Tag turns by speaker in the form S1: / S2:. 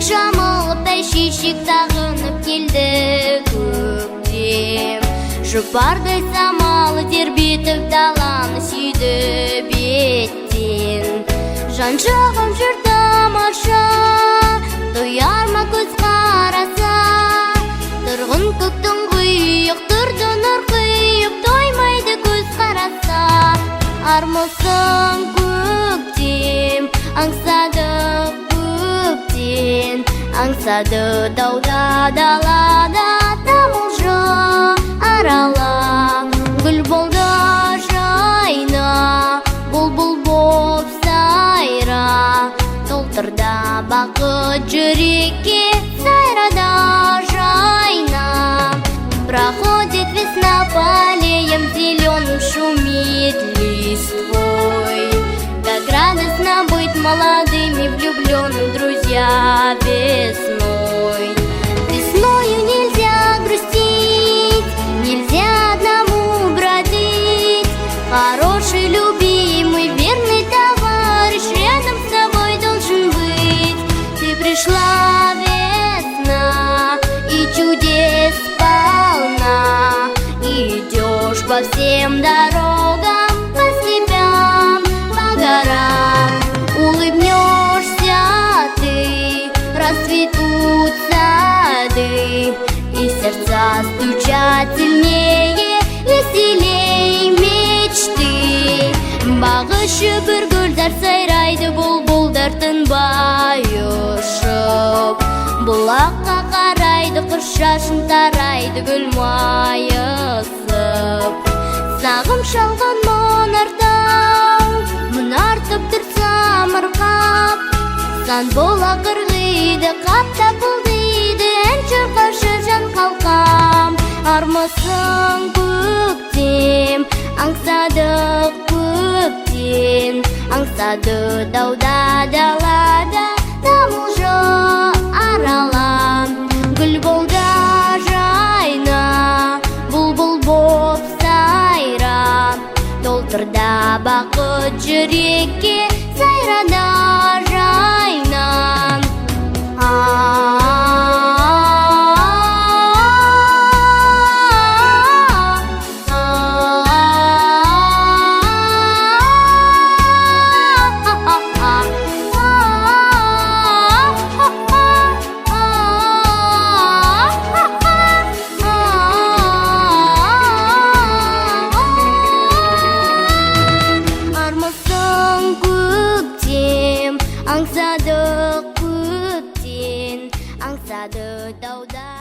S1: жамылыптай шешек сағынып келді көктем. Жұпардай самалы тербетіп даланы сүйді беттен. Жан жағым жүр тамаша, тояр ма көз қараса. Тұрғын көктің құйық, тұрды нұр құйып, тоймайды көз қараса. Армысың көктем, аңсады көптен. Аңсады дауда далада, тамылжы арала. Гүл болды жайна, бұлбұл боп сайра. Толтырда бақыт жүрекке, сайрада жайна. Проходит весна по аллеям зеленым, шумит листвой. Как радостно быть молодыми, влюбленным, друзья, весной. Весною нельзя грустить, нельзя одному бродить. Хороший, любимый, верный товарищ рядом с тобой должен быть. Ты пришла, весна, и чудес полна. Идешь по всем дорогам, по степям, по горам. Улыбнешься ты, расцветут сады, и сердца стучат сильнее, веселей мечты. Бағышы бір гүлдар сайрайды, бұлбұлдар тынбай ұшып. Бұлаққа қарайды, құс шашын тарайды, гүл майысып. Сағым шалған мұнартау, мұнартып тұрса мырқап. Сан бола қырғиды, қапта бұлдиды, ән шырқашы жан қалқам. Армысың көктем, аңсадық көптен. Аңсады дауда далада, тамылжы арала. Гүл болды жайна, бұлбұл боп сайра. Толтырда бақыт жүрекке, сайрада жайна. Аңсады көптен, аңсады дауда.